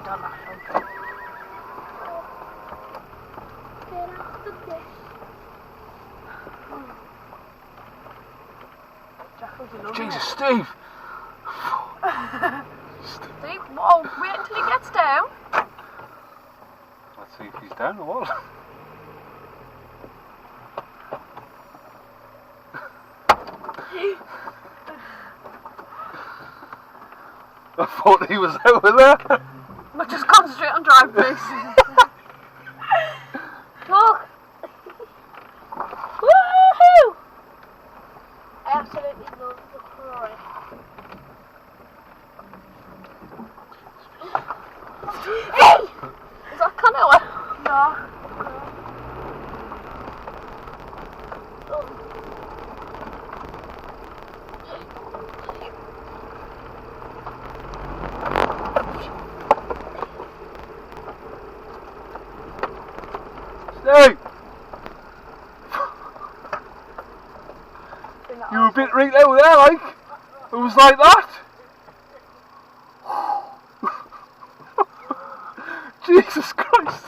don't know. Jesus, Steve! Steve, whoa, wait until he gets down. Let's see if he's down or what. I thought he was over there. But just concentrate on driving, please. Look! Woohoo! I absolutely love the Ferrari. Hey! Is that Canoa? No. Steve! You were a bit right over there, like. It was like that. Jesus Christ.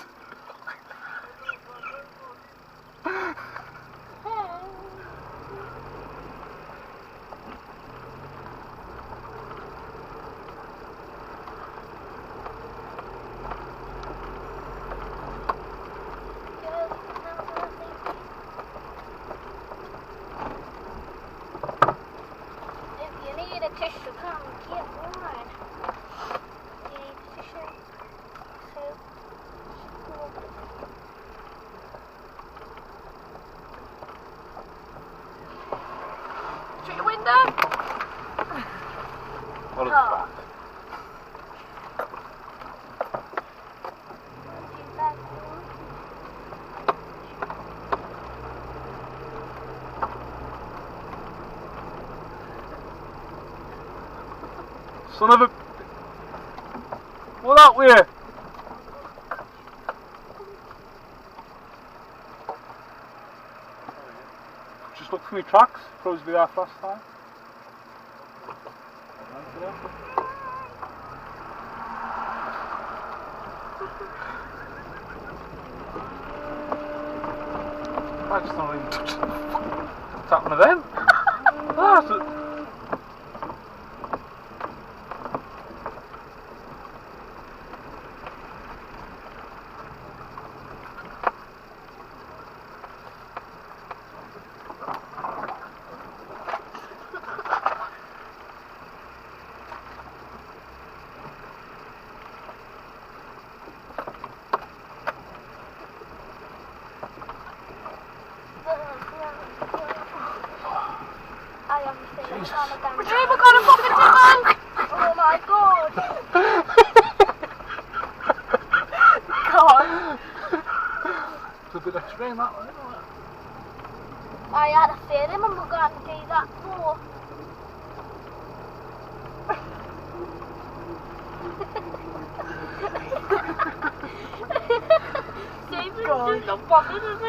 Tissue, come get one. You need tissue. Shut your window. What is that? Son of a... What that way? Just look for me tracks. Probably be there first time. I just don't even touch them. What's happened to them? That's it. Retriever got a fucking tickle! Oh my god! God. It's a bit extreme that one, isn't it? I had a feeling I'm not going to do that more. David's just not bothered, is he?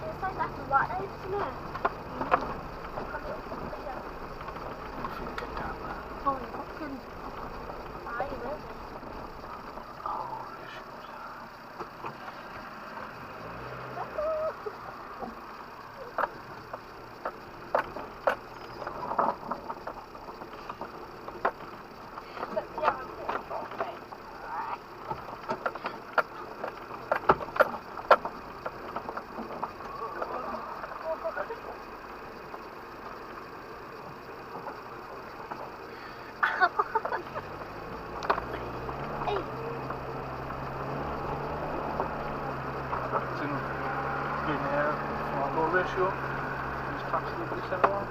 It's like that's a lot, isn't it? Oh, fucking. I will. It's in here, ratio. These tracks a little bit center one.